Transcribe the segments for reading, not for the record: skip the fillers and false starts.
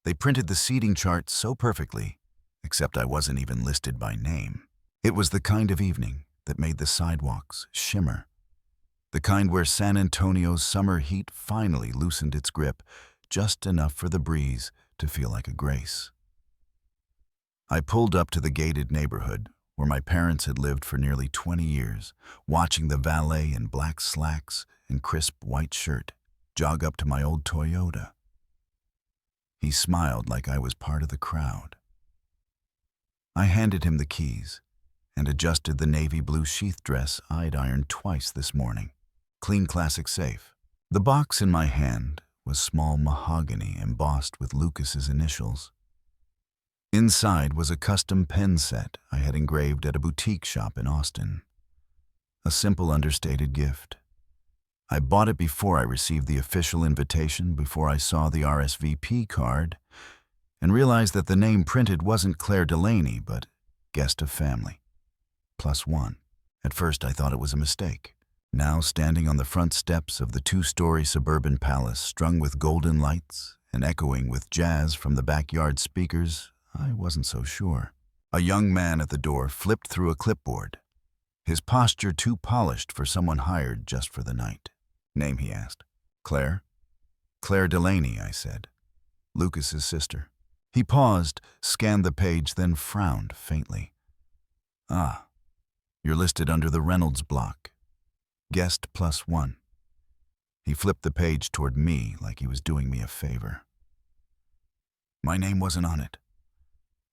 They printed the seating chart so perfectly, except I wasn't even listed by name. It was the kind of evening that made the sidewalks shimmer. The kind where San Antonio's summer heat finally loosened its grip, just enough for the breeze to feel like a grace. I pulled up to the gated neighborhood where my parents had lived for nearly 20 years, watching the valet in black slacks and crisp white shirt jog up to my old Toyota. He smiled like I was part of the crowd. I handed him the keys and adjusted the navy blue sheath dress I'd ironed twice this morning. Clean classic safe. The box in my hand was small mahogany embossed with Lucas's initials. Inside was a custom pen set I had engraved at a boutique shop in Austin. A simple, understated gift. I bought it before I received the official invitation, before I saw the RSVP card, and realized that the name printed wasn't Claire Delaney, but guest of family. +1. At first I thought it was a mistake. Now, standing on the front steps of the 2-story suburban palace strung with golden lights and echoing with jazz from the backyard speakers, I wasn't so sure. A young man at the door flipped through a clipboard, his posture too polished for someone hired just for the night. Name, he asked. Claire? Claire Delaney, I said. Lucas's sister. He paused, scanned the page, then frowned faintly. Ah, you're listed under the Reynolds block. Guest +1. He flipped the page toward me like he was doing me a favor. My name wasn't on it.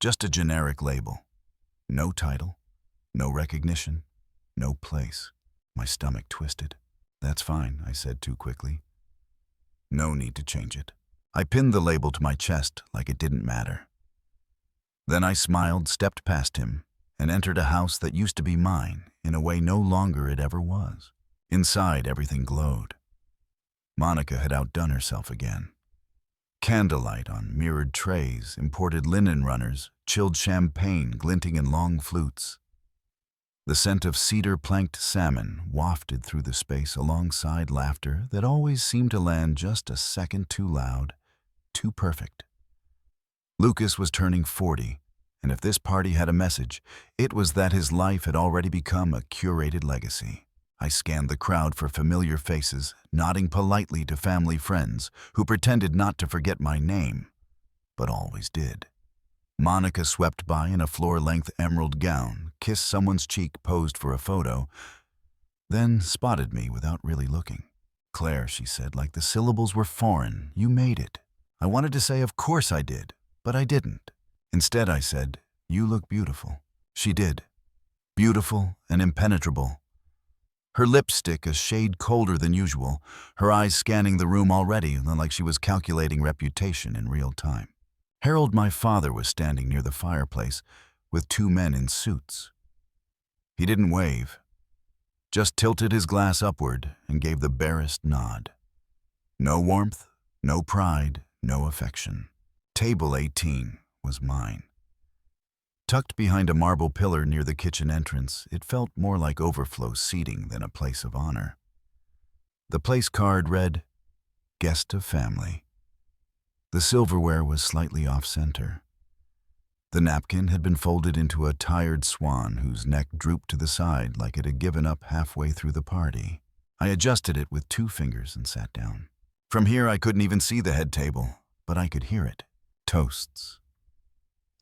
Just a generic label. No title, no recognition, no place. My stomach twisted. That's fine, I said too quickly. No need to change it. I pinned the label to my chest like it didn't matter. Then I smiled, stepped past him, and entered a house that used to be mine in a way no longer it ever was. Inside, everything glowed. Monica had outdone herself again. Candlelight on mirrored trays, imported linen runners, chilled champagne glinting in long flutes. The scent of cedar-planked salmon wafted through the space alongside laughter that always seemed to land just a second too loud, too perfect. Lucas was turning 40, and if this party had a message, it was that his life had already become a curated legacy. I scanned the crowd for familiar faces, nodding politely to family friends who pretended not to forget my name, but always did. Monica swept by in a floor-length emerald gown, kissed someone's cheek, posed for a photo, then spotted me without really looking. Claire, she said, like the syllables were foreign. You made it. I wanted to say, of course I did, but I didn't. Instead, I said, you look beautiful. She did. Beautiful and impenetrable. Her lipstick a shade colder than usual, her eyes scanning the room already, like she was calculating reputation in real time. Harold, my father, was standing near the fireplace with 2 men in suits. He didn't wave, just tilted his glass upward and gave the barest nod. No warmth, no pride, no affection. Table 18 was mine. Tucked behind a marble pillar near the kitchen entrance, it felt more like overflow seating than a place of honor. The place card read, Guest of Family. The silverware was slightly off-center. The napkin had been folded into a tired swan whose neck drooped to the side like it had given up halfway through the party. I adjusted it with 2 fingers and sat down. From here I couldn't even see the head table, but I could hear it. Toasts.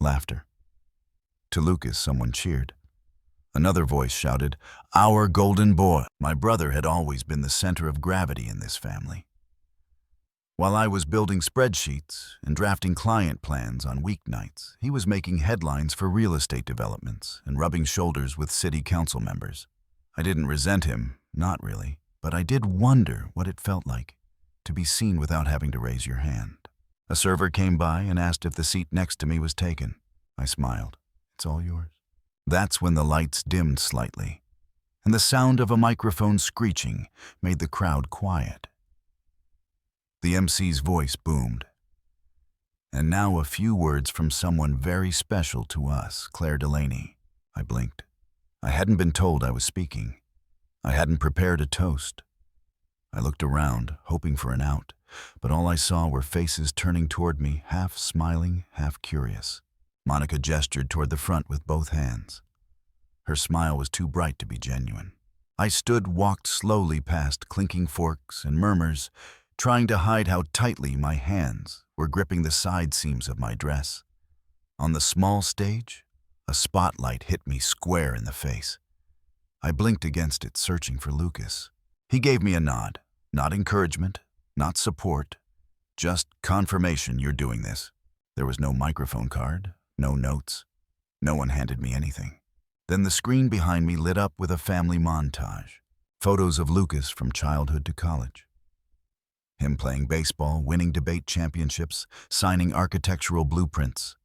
Laughter. To Lucas, someone cheered. Another voice shouted, "Our golden boy." My brother had always been the center of gravity in this family. While I was building spreadsheets and drafting client plans on weeknights, he was making headlines for real estate developments and rubbing shoulders with city council members. I didn't resent him, not really, but I did wonder what it felt like to be seen without having to raise your hand. A server came by and asked if the seat next to me was taken. I smiled. It's all yours. That's when the lights dimmed slightly, and the sound of a microphone screeching made the crowd quiet. The MC's voice boomed. And now a few words from someone very special to us, Claire Delaney. I blinked. I hadn't been told I was speaking. I hadn't prepared a toast. I looked around, hoping for an out, but all I saw were faces turning toward me, half smiling, half curious. Monica gestured toward the front with both hands. Her smile was too bright to be genuine. I walked slowly past clinking forks and murmurs, trying to hide how tightly my hands were gripping the side seams of my dress. On the small stage, a spotlight hit me square in the face. I blinked against it, searching for Lucas. He gave me a nod. Not encouragement, not support, just confirmation you're doing this. There was no microphone card, no notes. No one handed me anything. Then the screen behind me lit up with a family montage. Photos of Lucas from childhood to college. Him playing baseball, winning debate championships, signing architectural blueprints.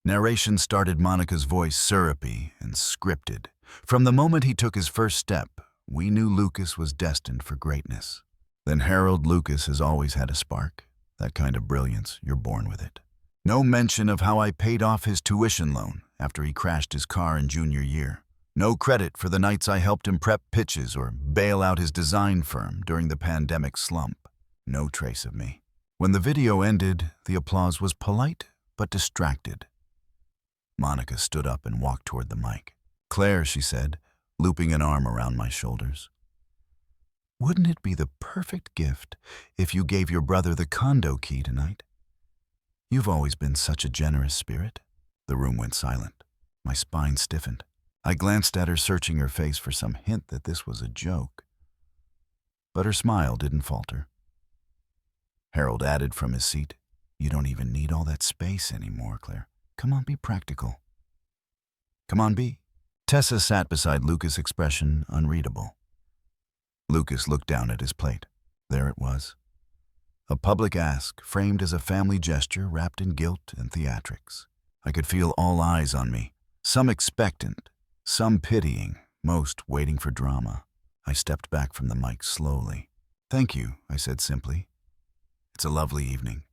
Narration started Monica's voice syrupy and scripted. From the moment he took his first step, we knew Lucas was destined for greatness. Then Harold Lucas has always had a spark. That kind of brilliance, you're born with it. No mention of how I paid off his tuition loan after he crashed his car in junior year. No credit for the nights I helped him prep pitches or bail out his design firm during the pandemic slump. No trace of me. When the video ended, the applause was polite but distracted. Monica stood up and walked toward the mic. "Claire," she said, looping an arm around my shoulders. "Wouldn't it be the perfect gift if you gave your brother the condo key tonight? You've always been such a generous spirit." The room went silent. My spine stiffened. I glanced at her, searching her face for some hint that this was a joke. But her smile didn't falter. Harold added from his seat, "You don't even need all that space anymore, Claire. Come on, be practical." "Come on, be." Tessa sat beside Lucas, expression unreadable. Lucas looked down at his plate. There it was. A public ask, framed as a family gesture wrapped in guilt and theatrics. I could feel all eyes on me, some expectant, some pitying, most waiting for drama. I stepped back from the mic slowly. "Thank you," I said simply. "It's a lovely evening."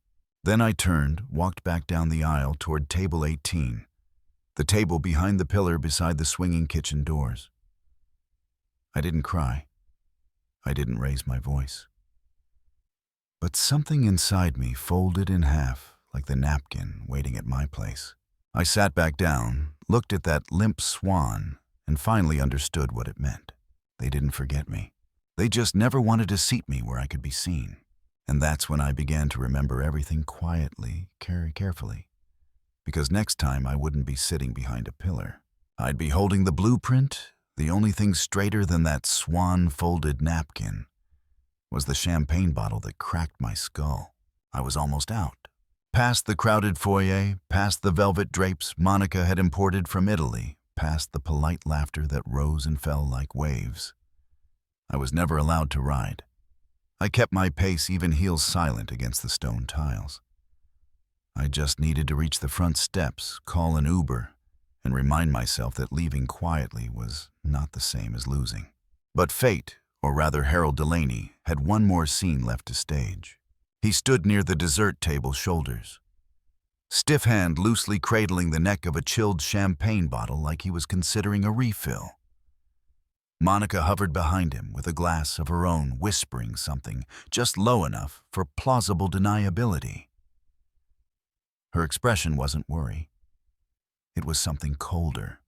Then I turned, walked back down the aisle toward table 18, the table behind the pillar beside the swinging kitchen doors. I didn't cry. I didn't raise my voice. But something inside me folded in half, like the napkin waiting at my place. I sat back down, looked at that limp swan, and finally understood what it meant. They didn't forget me. They just never wanted to seat me where I could be seen. And that's when I began to remember everything quietly, carefully. Because next time I wouldn't be sitting behind a pillar. I'd be holding the blueprint. The only thing straighter than that swan-folded napkin was the champagne bottle that cracked my skull. I was almost out. Past the crowded foyer, past the velvet drapes Monica had imported from Italy, past the polite laughter that rose and fell like waves. I was never allowed to ride. I kept my pace, even heels silent against the stone tiles. I just needed to reach the front steps, call an Uber, and remind myself that leaving quietly was not the same as losing. But fate, or rather Harold Delaney, had one more scene left to stage. He stood near the dessert table, shoulders, stiff hand loosely cradling the neck of a chilled champagne bottle like he was considering a refill. Monica hovered behind him with a glass of her own, whispering something just low enough for plausible deniability. Her expression wasn't worry. It was something colder,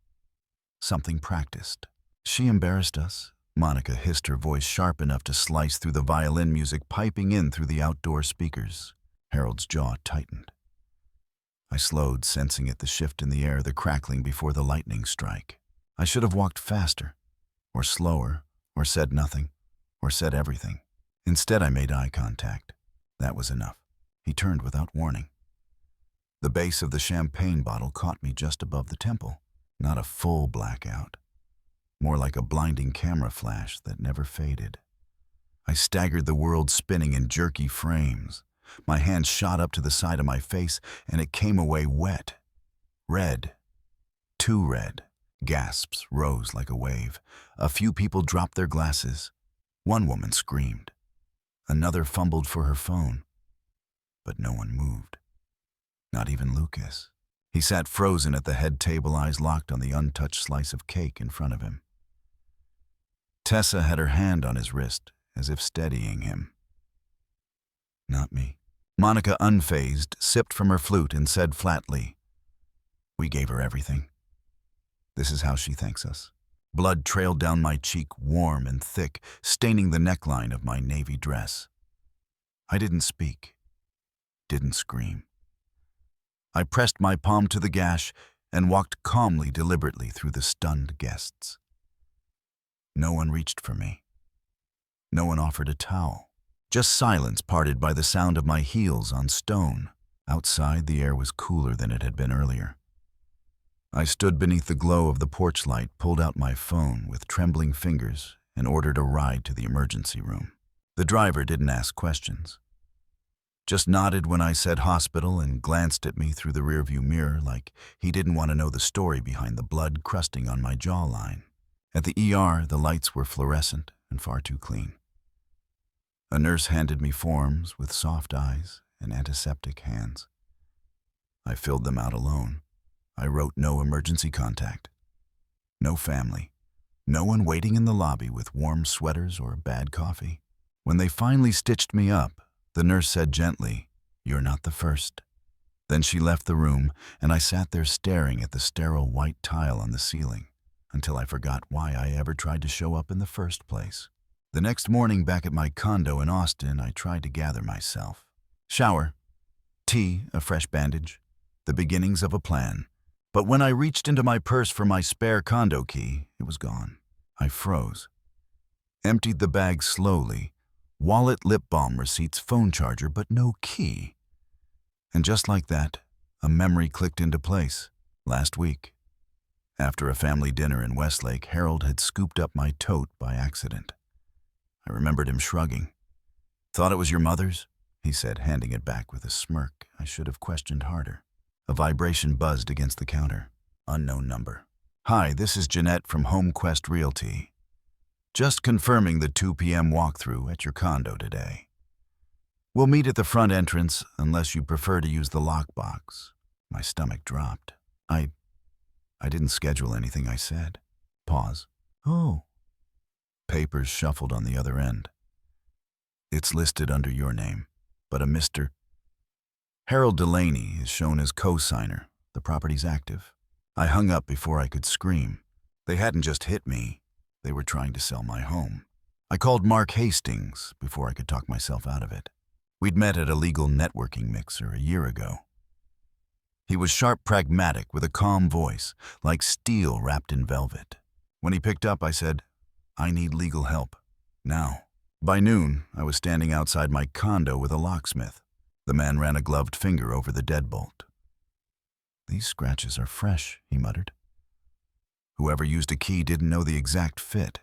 something practiced. "She embarrassed us," Monica hissed, her voice sharp enough to slice through the violin music piping in through the outdoor speakers. Harold's jaw tightened. I slowed, sensing it, the shift in the air, the crackling before the lightning strike. I should have walked faster, or slower, or said nothing, or said everything. Instead, I made eye contact. That was enough. He turned without warning. The base of the champagne bottle caught me just above the temple. Not a full blackout. More like a blinding camera flash that never faded. I staggered, the world spinning in jerky frames. My hand shot up to the side of my face, and it came away wet. Red. Too red. Gasps rose like a wave. A few people dropped their glasses. One woman screamed. Another fumbled for her phone. But no one moved. Not even Lucas. He sat frozen at the head table, eyes locked on the untouched slice of cake in front of him. Tessa had her hand on his wrist, as if steadying him. Not me. Monica, unfazed, sipped from her flute and said flatly, "We gave her everything. This is how she thanks us." Blood trailed down my cheek, warm and thick, staining the neckline of my navy dress. I didn't speak, didn't scream. I pressed my palm to the gash and walked calmly, deliberately through the stunned guests. No one reached for me. No one offered a towel. Just silence parted by the sound of my heels on stone. Outside, the air was cooler than it had been earlier. I stood beneath the glow of the porch light, pulled out my phone with trembling fingers, and ordered a ride to the emergency room. The driver didn't ask questions. Just nodded when I said hospital and glanced at me through the rearview mirror like he didn't want to know the story behind the blood crusting on my jawline. At the ER, the lights were fluorescent and far too clean. A nurse handed me forms with soft eyes and antiseptic hands. I filled them out alone. I wrote no emergency contact, no family, no one waiting in the lobby with warm sweaters or bad coffee. When they finally stitched me up, the nurse said gently, "You're not the first." Then she left the room, and I sat there staring at the sterile white tile on the ceiling until I forgot why I ever tried to show up in the first place. The next morning, back at my condo in Austin, I tried to gather myself. Shower, tea, a fresh bandage, the beginnings of a plan. But when I reached into my purse for my spare condo key, it was gone. I froze. Emptied the bag slowly. Wallet, lip balm, receipts, phone charger, but no key. And just like that, a memory clicked into place. Last week, after a family dinner in Westlake, Harold had scooped up my tote by accident. I remembered him shrugging. "Thought it was your mother's?" he said, handing it back with a smirk I should have questioned harder. A vibration buzzed against the counter. Unknown number. "Hi, this is Jeanette from Home Quest Realty. Just confirming the 2 p.m. walkthrough at your condo today. We'll meet at the front entrance unless you prefer to use the lockbox." My stomach dropped. I didn't schedule anything, I said. Pause. "Oh." Papers shuffled on the other end. "It's listed under your name, but a Mr. Harold Delaney is shown as co-signer. The property's active." I hung up before I could scream. They hadn't just hit me. They were trying to sell my home. I called Mark Hastings before I could talk myself out of it. We'd met at a legal networking mixer a year ago. He was sharp, pragmatic, with a calm voice, like steel wrapped in velvet. When he picked up, I said, "I need legal help. Now." By noon, I was standing outside my condo with a locksmith. The man ran a gloved finger over the deadbolt. "These scratches are fresh," he muttered. Whoever used a key didn't know the exact fit.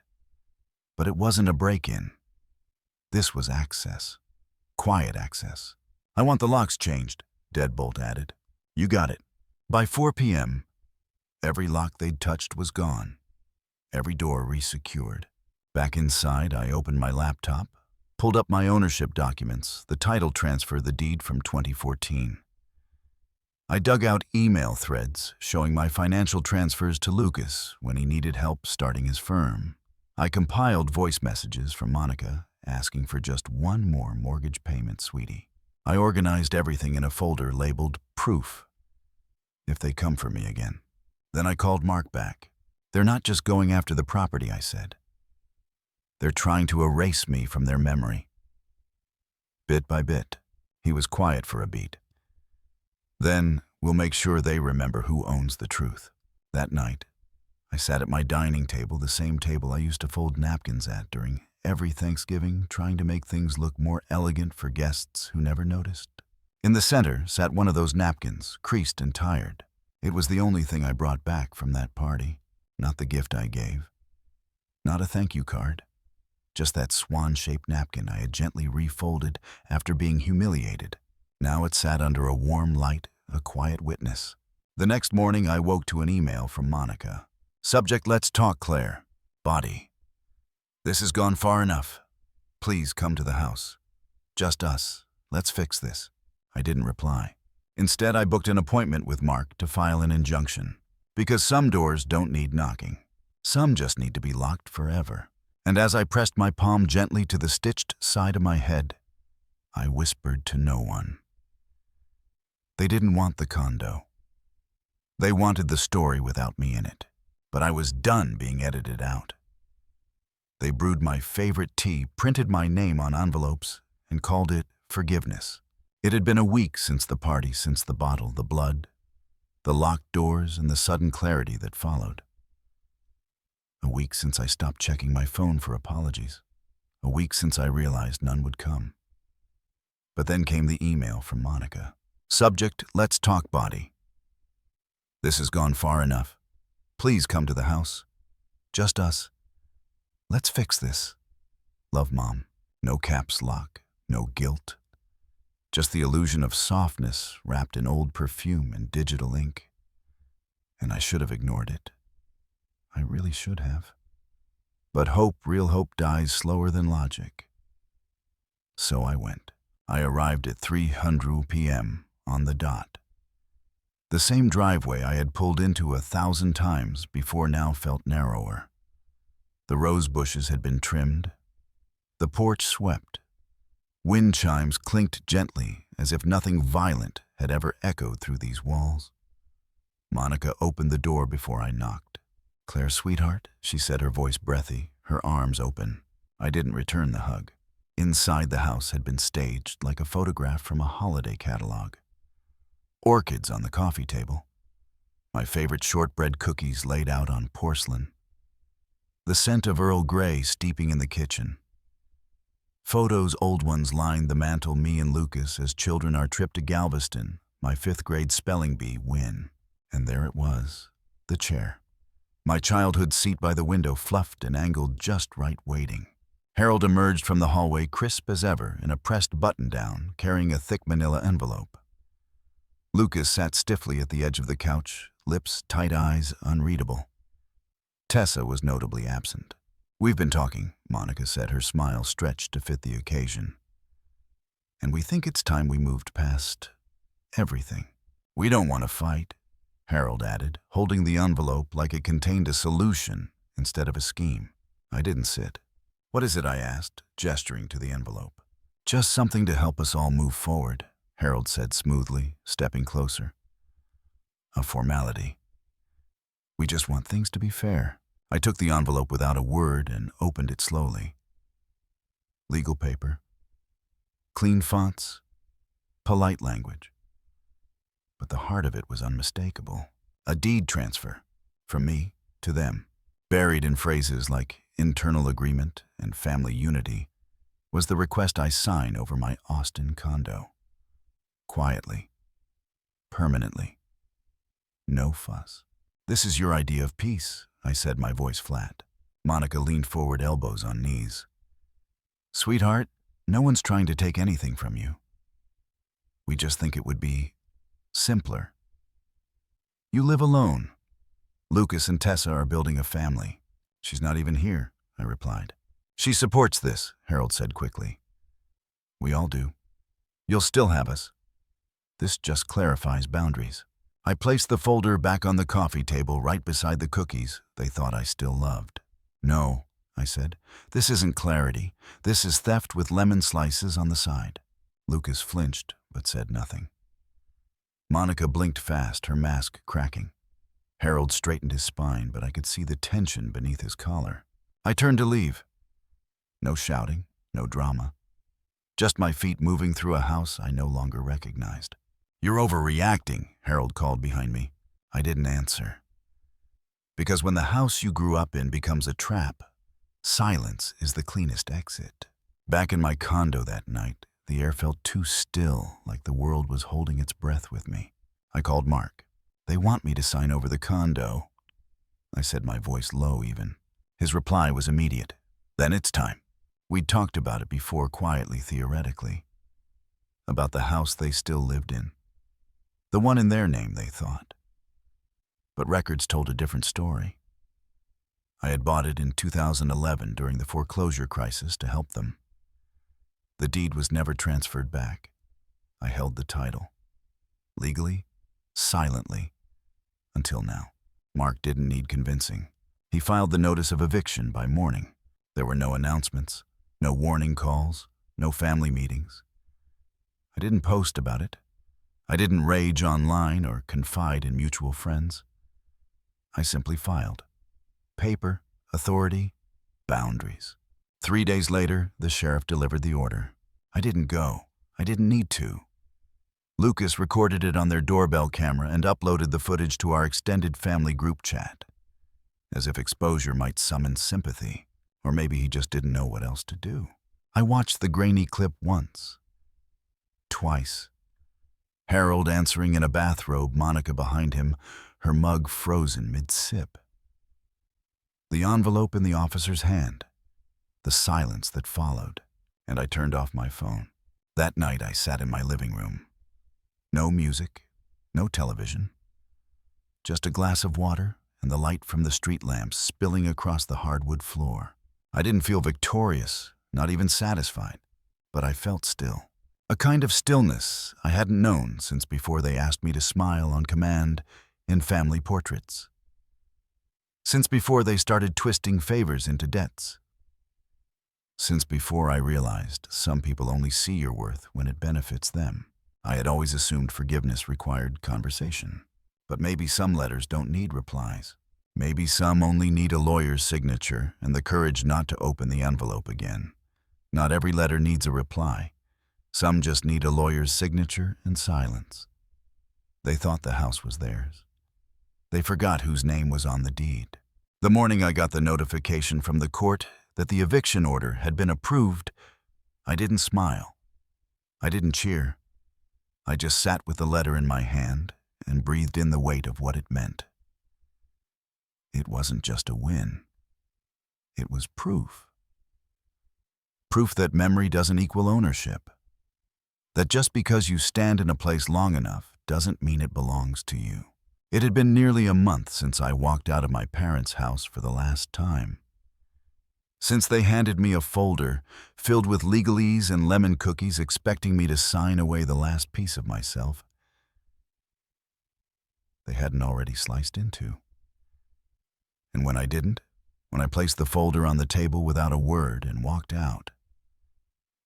But it wasn't a break-in. This was access. Quiet access. "I want the locks changed," Deadbolt added. "You got it." By 4 p.m., every lock they'd touched was gone. Every door resecured. Back inside, I opened my laptop, pulled up my ownership documents, the title transfer, the deed from 2014. I dug out email threads showing my financial transfers to Lucas when he needed help starting his firm. I compiled voice messages from Monica asking for just one more mortgage payment, sweetie. I organized everything in a folder labeled Proof, if they come for me again. Then I called Mark back. "They're not just going after the property," I said. "They're trying to erase me from their memory." Bit by bit, he was quiet for a beat. "Then we'll make sure they remember who owns the truth." That night, I sat at my dining table, the same table I used to fold napkins at during every Thanksgiving, trying to make things look more elegant for guests who never noticed. In the center sat one of those napkins, creased and tired. It was the only thing I brought back from that party, not the gift I gave. Not a thank you card. Just that swan-shaped napkin I had gently refolded after being humiliated. Now it sat under a warm light, a quiet witness. The next morning I woke to an email from Monica. Subject: "Let's talk, Claire." Body: "This has gone far enough. Please come to the house. Just us. Let's fix this." I didn't reply. Instead, I booked an appointment with Mark to file an injunction. Because some doors don't need knocking. Some just need to be locked forever. And as I pressed my palm gently to the stitched side of my head, I whispered to no one. They didn't want the condo. They wanted the story without me in it, but I was done being edited out. They brewed my favorite tea, printed my name on envelopes, and called it forgiveness. It had been a week since the party, since the bottle, the blood, the locked doors, and the sudden clarity that followed. A week since I stopped checking my phone for apologies. A week since I realized none would come. But then came the email from Monica. Subject, let's talk body. This has gone far enough. Please come to the house. Just us. Let's fix this. Love, Mom. No caps lock, no guilt. Just the illusion of softness wrapped in old perfume and digital ink. And I should have ignored it. I really should have. But hope, real hope, dies slower than logic. So I went. I arrived at 3:00 p.m. on the dot. The same driveway I had pulled into 1,000 times before now felt narrower. The rose bushes had been trimmed. The porch swept. Wind chimes clinked gently as if nothing violent had ever echoed through these walls. Monica opened the door before I knocked. "Claire, sweetheart," she said, her voice breathy, her arms open. I didn't return the hug. Inside the house had been staged like a photograph from a holiday catalog. Orchids on the coffee table. My favorite shortbread cookies laid out on porcelain. The scent of Earl Grey steeping in the kitchen. Photos, old ones, lined the mantel, me and Lucas as children, our trip to Galveston, my 5th grade spelling bee win. And there it was, the chair. My childhood seat by the window, fluffed and angled just right, waiting. Harold emerged from the hallway, crisp as ever, in a pressed button-down, carrying a thick manila envelope. Lucas sat stiffly at the edge of the couch, lips, tight eyes, unreadable. Tessa was notably absent. "We've been talking," Monica said, her smile stretched to fit the occasion. "And we think it's time we moved past everything. We don't want to fight," Harold added, holding the envelope like it contained a solution instead of a scheme. I didn't sit. "What is it?" I asked, gesturing to the envelope. "Just something to help us all move forward," Harold said smoothly, stepping closer. "A formality. We just want things to be fair." I took the envelope without a word and opened it slowly. Legal paper. Clean fonts. Polite language. But the heart of it was unmistakable. A deed transfer. From me to them. Buried in phrases like internal agreement and family unity was the request I sign over my Austin condo. Quietly. Permanently. No fuss. "This is your idea of peace," I said, my voice flat. Monica leaned forward, elbows on knees. "Sweetheart, no one's trying to take anything from you. We just think it would be simpler. You live alone. Lucas and Tessa are building a family." "She's not even here," I replied. "She supports this," Harold said quickly. "We all do. You'll still have us. This just clarifies boundaries." I placed the folder back on the coffee table right beside the cookies they thought I still loved. "No," I said, "this isn't clarity. This is theft with lemon slices on the side." Lucas flinched, but said nothing. Monica blinked fast, her mask cracking. Harold straightened his spine, but I could see the tension beneath his collar. I turned to leave. No shouting, no drama. Just my feet moving through a house I no longer recognized. "You're overreacting," Harold called behind me. I didn't answer. Because when the house you grew up in becomes a trap, silence is the cleanest exit. Back in my condo that night, the air felt too still, like the world was holding its breath with me. I called Mark. "They want me to sign over the condo," I said, my voice low even. His reply was immediate. "Then it's time." We'd talked about it before, quietly, theoretically. About the house they still lived in. The one in their name, they thought. But records told a different story. I had bought it in 2011 during the foreclosure crisis to help them. The deed was never transferred back. I held the title. Legally, silently, until now. Mark didn't need convincing. He filed the notice of eviction by morning. There were no announcements, no warning calls, no family meetings. I didn't post about it. I didn't rage online or confide in mutual friends. I simply filed. Paper, authority, boundaries. 3 days later, the sheriff delivered the order. I didn't go. I didn't need to. Lucas recorded it on their doorbell camera and uploaded the footage to our extended family group chat, as if exposure might summon sympathy, or maybe he just didn't know what else to do. I watched the grainy clip once, twice. Harold answering in a bathrobe, Monica behind him, her mug frozen mid-sip. The envelope in the officer's hand, the silence that followed, and I turned off my phone. That night I sat in my living room. No music, no television, just a glass of water and the light from the street lamps spilling across the hardwood floor. I didn't feel victorious, not even satisfied, but I felt still. A kind of stillness I hadn't known since before they asked me to smile on command in family portraits. Since before they started twisting favors into debts. Since before I realized some people only see your worth when it benefits them. I had always assumed forgiveness required conversation. But maybe some letters don't need replies. Maybe some only need a lawyer's signature and the courage not to open the envelope again. Not every letter needs a reply. Some just need a lawyer's signature and silence. They thought the house was theirs. They forgot whose name was on the deed. The morning I got the notification from the court that the eviction order had been approved, I didn't smile. I didn't cheer. I just sat with the letter in my hand and breathed in the weight of what it meant. It wasn't just a win. It was proof. Proof that memory doesn't equal ownership. That just because you stand in a place long enough doesn't mean it belongs to you. It had been nearly a month since I walked out of my parents' house for the last time. Since they handed me a folder filled with legalese and lemon cookies expecting me to sign away the last piece of myself they hadn't already sliced into. And when I didn't, when I placed the folder on the table without a word and walked out,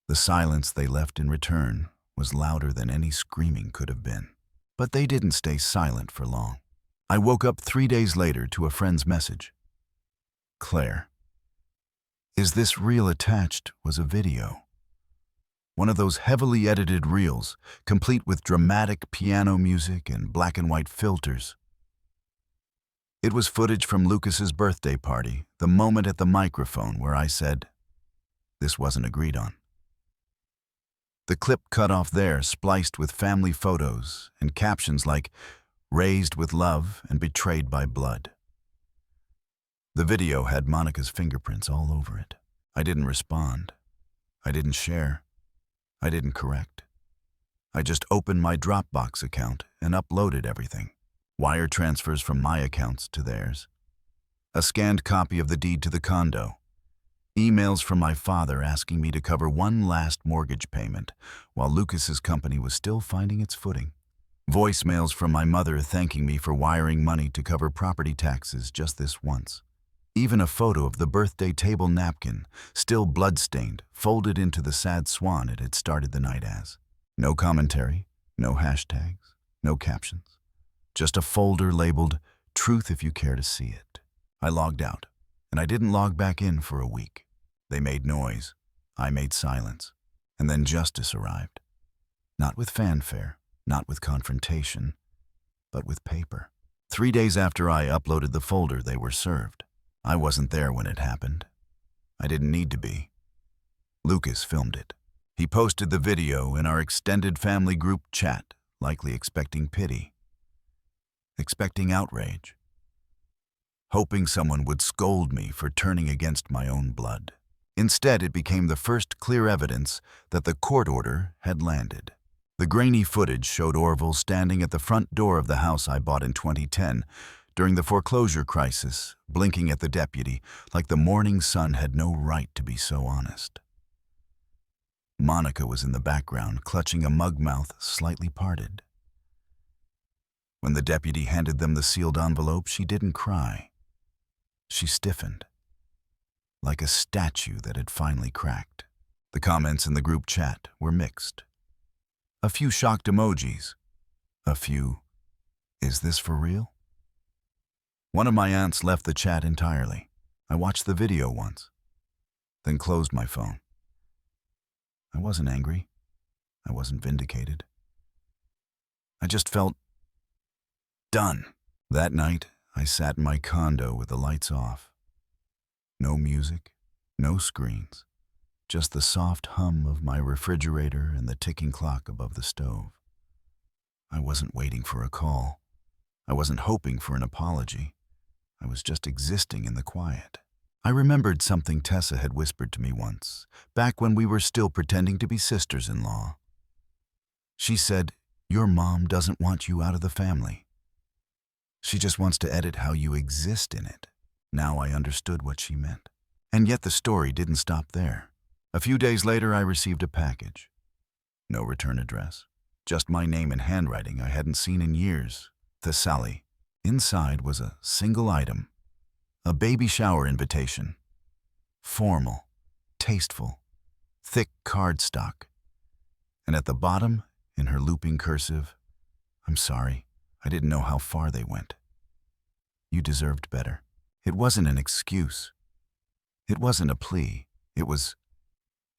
the silence they left in return was louder than any screaming could have been. But they didn't stay silent for long. I woke up 3 days later to a friend's message. Claire, is this reel attached was a video. One of those heavily edited reels, complete with dramatic piano music and black and white filters. It was footage from Lucas's birthday party, the moment at the microphone where I said, this wasn't agreed on. The clip cut off there, spliced with family photos and captions like, raised with love and betrayed by blood. The video had Monica's fingerprints all over it. I didn't respond. I didn't share. I didn't correct. I just opened my Dropbox account and uploaded everything. Wire transfers from my accounts to theirs. A scanned copy of the deed to the condo. Emails from my father asking me to cover one last mortgage payment while Lucas's company was still finding its footing. Voicemails from my mother thanking me for wiring money to cover property taxes just this once. Even a photo of the birthday table napkin, still blood-stained, folded into the sad swan it had started the night as. No commentary, no hashtags, no captions. Just a folder labeled, Truth if you care to see it. I logged out, and I didn't log back in for a week. They made noise. I made silence. And then justice arrived. Not with fanfare, not with confrontation, but with paper. 3 days after I uploaded the folder, they were served. I wasn't there when it happened. I didn't need to be. Lucas filmed it. He posted the video in our extended family group chat, likely expecting pity, expecting outrage, hoping someone would scold me for turning against my own blood. Instead, it became the first clear evidence that the court order had landed. The grainy footage showed Orville standing at the front door of the house I bought in 2010, during the foreclosure crisis, blinking at the deputy like the morning sun had no right to be so honest. Monica was in the background, clutching a mug mouth slightly parted. When the deputy handed them the sealed envelope, she didn't cry. She stiffened, like a statue that had finally cracked. The comments in the group chat were mixed. A few shocked emojis. A few, "Is this for real?" One of my aunts left the chat entirely. I watched the video once, then closed my phone. I wasn't angry. I wasn't vindicated. I just felt done. That night, I sat in my condo with the lights off. No music, no screens, just the soft hum of my refrigerator and the ticking clock above the stove. I wasn't waiting for a call. I wasn't hoping for an apology. I was just existing in the quiet. I remembered something Tessa had whispered to me once, back when we were still pretending to be sisters-in-law. She said, "Your mom doesn't want you out of the family. She just wants to edit how you exist in it." Now I understood what she meant. And yet the story didn't stop there. A few days later, I received a package. No return address. Just my name and handwriting I hadn't seen in years. Thessaly. Inside was a single item. A baby shower invitation. Formal, tasteful, thick cardstock. And at the bottom, in her looping cursive, "I'm sorry, I didn't know how far they went. You deserved better." It wasn't an excuse. It wasn't a plea. It was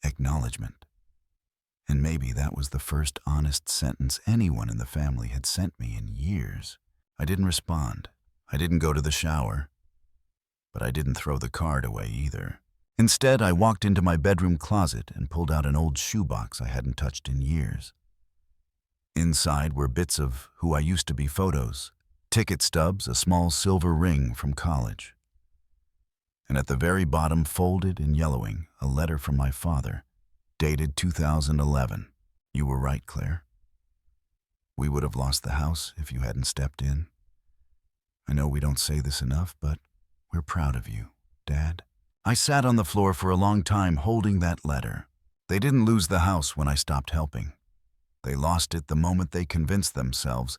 acknowledgement. And maybe that was the first honest sentence anyone in the family had sent me in years. I didn't respond. I didn't go to the shower. But I didn't throw the card away either. Instead, I walked into my bedroom closet and pulled out an old shoebox I hadn't touched in years. Inside were bits of who I used to be photos, ticket stubs, a small silver ring from college. And at the very bottom, folded and yellowing, a letter from my father, dated 2011. "You were right, Claire. We would have lost the house if you hadn't stepped in. I know we don't say this enough, but we're proud of you, Dad." I sat on the floor for a long time holding that letter. They didn't lose the house when I stopped helping. They lost it the moment they convinced themselves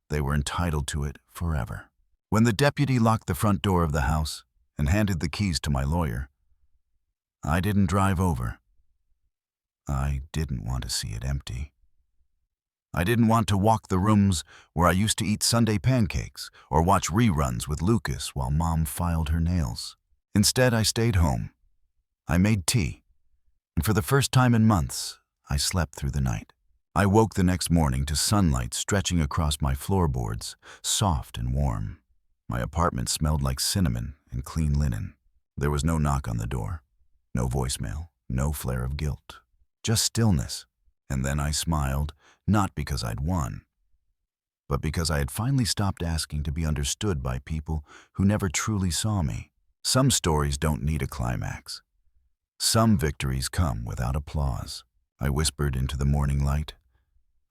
they were entitled to it forever. When the deputy locked the front door of the house and handed the keys to my lawyer, I didn't drive over. I didn't want to see it empty. I didn't want to walk the rooms where I used to eat Sunday pancakes or watch reruns with Lucas while Mom filed her nails. Instead, I stayed home. I made tea, and for the first time in months, I slept through the night. I woke the next morning to sunlight stretching across my floorboards, soft and warm. My apartment smelled like cinnamon and clean linen. There was no knock on the door, no voicemail, no flare of guilt, just stillness. And then I smiled, not because I'd won, but because I had finally stopped asking to be understood by people who never truly saw me. Some stories don't need a climax. Some victories come without applause. I whispered into the morning light,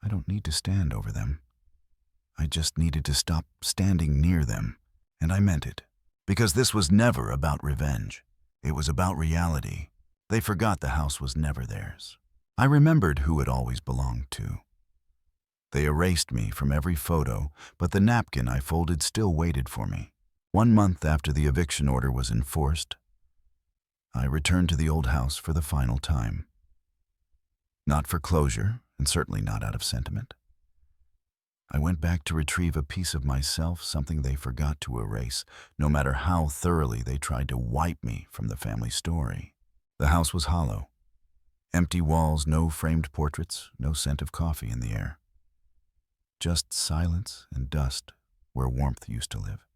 "I don't need to stand over them. I just needed to stop standing near them." And I meant it, because this was never about revenge. It was about reality. They forgot the house was never theirs. I remembered who it always belonged to. They erased me from every photo, but the napkin I folded still waited for me. 1 month after the eviction order was enforced, I returned to the old house for the final time. Not for closure, and certainly not out of sentiment. I went back to retrieve a piece of myself, something they forgot to erase, no matter how thoroughly they tried to wipe me from the family story. The house was hollow. Empty walls, no framed portraits, no scent of coffee in the air. Just silence and dust where warmth used to live.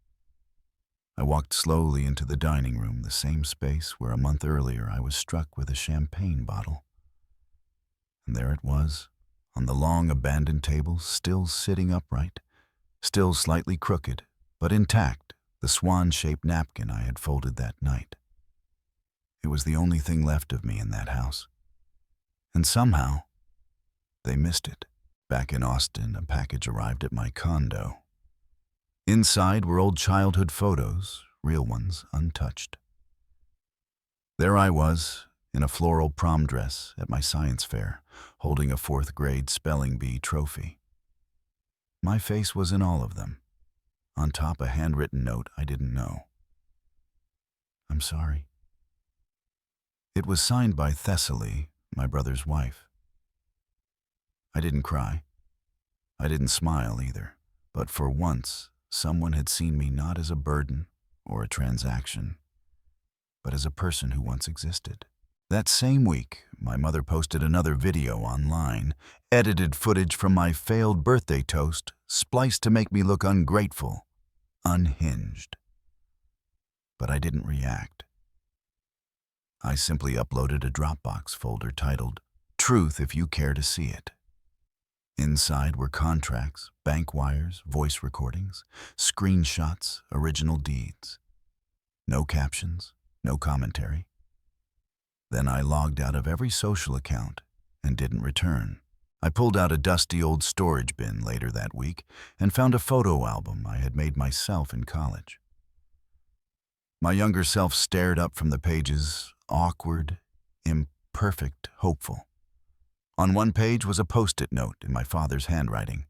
I walked slowly into the dining room, the same space where a month earlier I was struck with a champagne bottle. And there it was, on the long abandoned table, still sitting upright, still slightly crooked, but intact, the swan-shaped napkin I had folded that night. It was the only thing left of me in that house. And somehow, they missed it. Back in Austin, a package arrived at my condo. Inside were old childhood photos, real ones, untouched. There I was, in a floral prom dress at my science fair, holding a 4th grade spelling bee trophy. My face was in all of them. On top, a handwritten note I didn't know. "I'm sorry." It was signed by Thessaly, my brother's wife. I didn't cry. I didn't smile either. But for once, someone had seen me not as a burden or a transaction, but as a person who once existed. That same week, my mother posted another video online, edited footage from my failed birthday toast, spliced to make me look ungrateful, unhinged. But I didn't react. I simply uploaded a Dropbox folder titled, "Truth If You Care to See It." Inside were contracts, bank wires, voice recordings, screenshots, original deeds. No captions, no commentary. Then I logged out of every social account and didn't return. I pulled out a dusty old storage bin later that week and found a photo album I had made myself in college. My younger self stared up from the pages, awkward, imperfect, hopeful. On one page was a post-it note in my father's handwriting.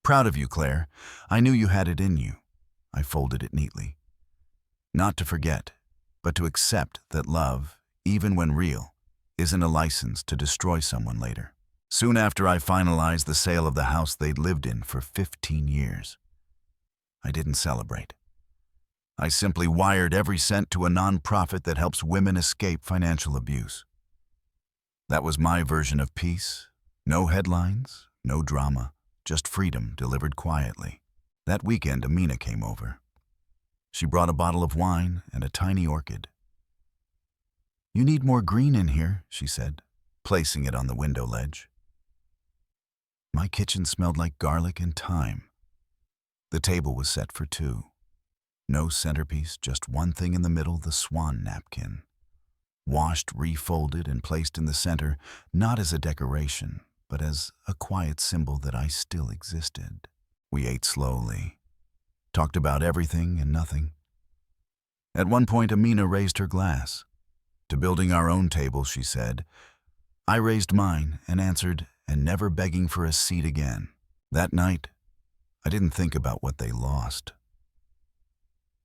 "Proud of you, Claire. I knew you had it in you." I folded it neatly. Not to forget, but to accept that love, even when real, isn't a license to destroy someone later. Soon after I finalized the sale of the house they'd lived in for 15 years. I didn't celebrate. I simply wired every cent to a nonprofit that helps women escape financial abuse. That was my version of peace. No headlines, no drama, just freedom delivered quietly. That weekend, Amina came over. She brought a bottle of wine and a tiny orchid. "You need more green in here," she said, placing it on the window ledge. My kitchen smelled like garlic and thyme. The table was set for two. No centerpiece, just one thing in the middle, the swan napkin. Washed, refolded, and placed in the center, not as a decoration, but as a quiet symbol that I still existed. We ate slowly, talked about everything and nothing. At one point, Amina raised her glass. "To building our own table," she said. I raised mine and answered, "And never begging for a seat again." That night, I didn't think about what they lost.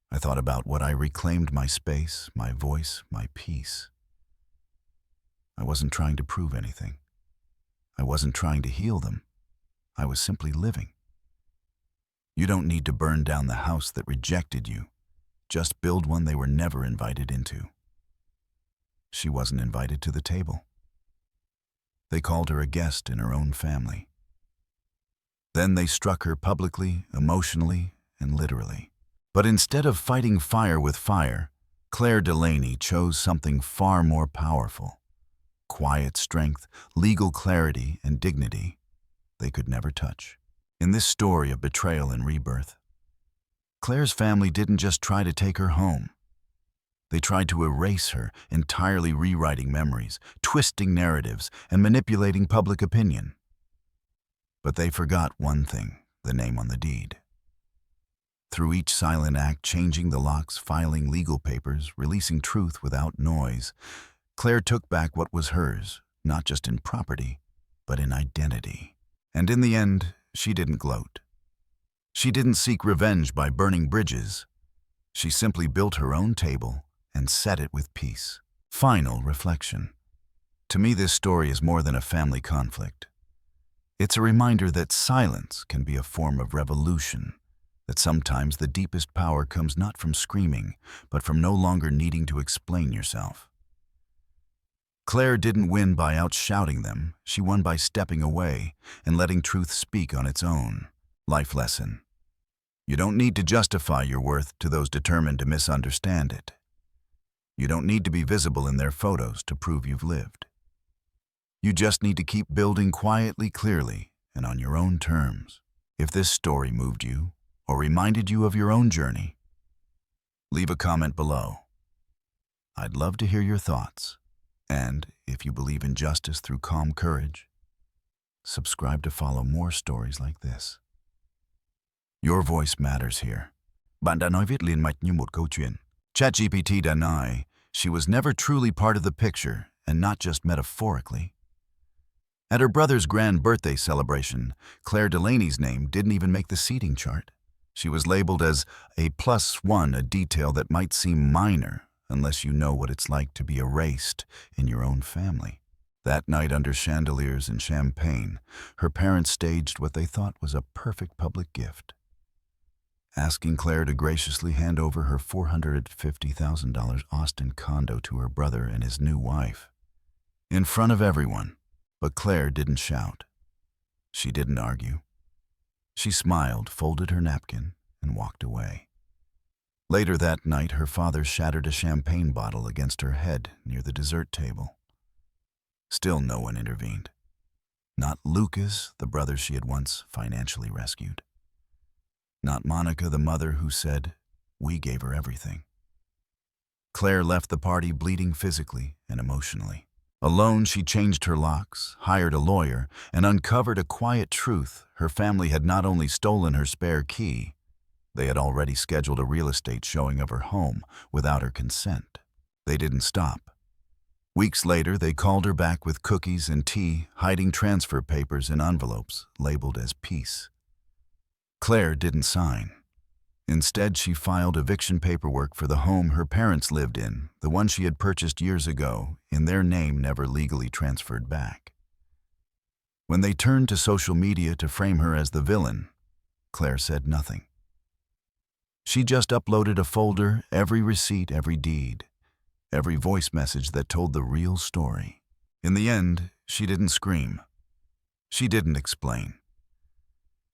I thought about what I reclaimed: my space, my voice, my peace. I wasn't trying to prove anything. I wasn't trying to heal them. I was simply living. You don't need to burn down the house that rejected you. Just build one they were never invited into. She wasn't invited to the table. They called her a guest in her own family. Then they struck her publicly, emotionally, and literally. But instead of fighting fire with fire, Claire Delaney chose something far more powerful. Quiet strength, legal clarity, and dignity they could never touch. In this story of betrayal and rebirth, Claire's family didn't just try to take her home. They tried to erase her, entirely rewriting memories, twisting narratives, and manipulating public opinion. But they forgot one thing: the name on the deed. Through each silent act, changing the locks, filing legal papers, releasing truth without noise, Claire took back what was hers, not just in property, but in identity. And in the end, she didn't gloat. She didn't seek revenge by burning bridges. She simply built her own table and set it with peace. Final reflection. To me, this story is more than a family conflict. It's a reminder that silence can be a form of revolution, that sometimes the deepest power comes not from screaming, but from no longer needing to explain yourself. Claire didn't win by outshouting them. She won by stepping away and letting truth speak on its own. Life lesson. You don't need to justify your worth to those determined to misunderstand it. You don't need to be visible in their photos to prove you've lived. You just need to keep building quietly, clearly, and on your own terms. If this story moved you, or reminded you of your own journey, leave a comment below. I'd love to hear your thoughts. And if you believe in justice through calm courage, subscribe to follow more stories like this. Your voice matters here. Bạn đã nói viết liền mạch như một câu chuyện. ChatGPT deny she was never truly part of the picture, and not just metaphorically. At her brother's grand birthday celebration, Claire Delaney's name didn't even make the seating chart. She was labeled as a +1, a detail that might seem minor unless you know what it's like to be erased in your own family. That night, under chandeliers and champagne, her parents staged what they thought was a perfect public gift, asking Claire to graciously hand over her $450,000 Austin condo to her brother and his new wife, in front of everyone. But Claire didn't shout. She didn't argue. She smiled, folded her napkin, and walked away. Later that night, her father shattered a champagne bottle against her head near the dessert table. Still no one intervened. Not Lucas, the brother she had once financially rescued. Not Monica, the mother who said, "We gave her everything." Claire left the party bleeding physically and emotionally. Alone, she changed her locks, hired a lawyer, and uncovered a quiet truth. Her family had not only stolen her spare key, they had already scheduled a real estate showing of her home without her consent. They didn't stop. Weeks later, they called her back with cookies and tea, hiding transfer papers in envelopes labeled as peace. Claire didn't sign. Instead, she filed eviction paperwork for the home her parents lived in, the one she had purchased years ago, in their name never legally transferred back. When they turned to social media to frame her as the villain, Claire said nothing. She just uploaded a folder, every receipt, every deed, every voice message that told the real story. In the end, she didn't scream. She didn't explain.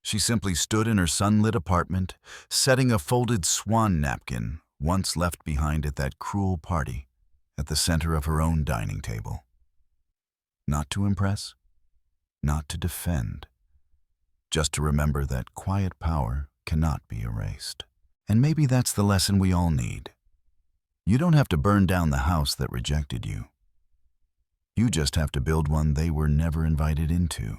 She simply stood in her sunlit apartment, setting a folded swan napkin, once left behind at that cruel party, at the center of her own dining table. Not to impress, not to defend, just to remember that quiet power cannot be erased. And maybe that's the lesson we all need. You don't have to burn down the house that rejected you. You just have to build one they were never invited into.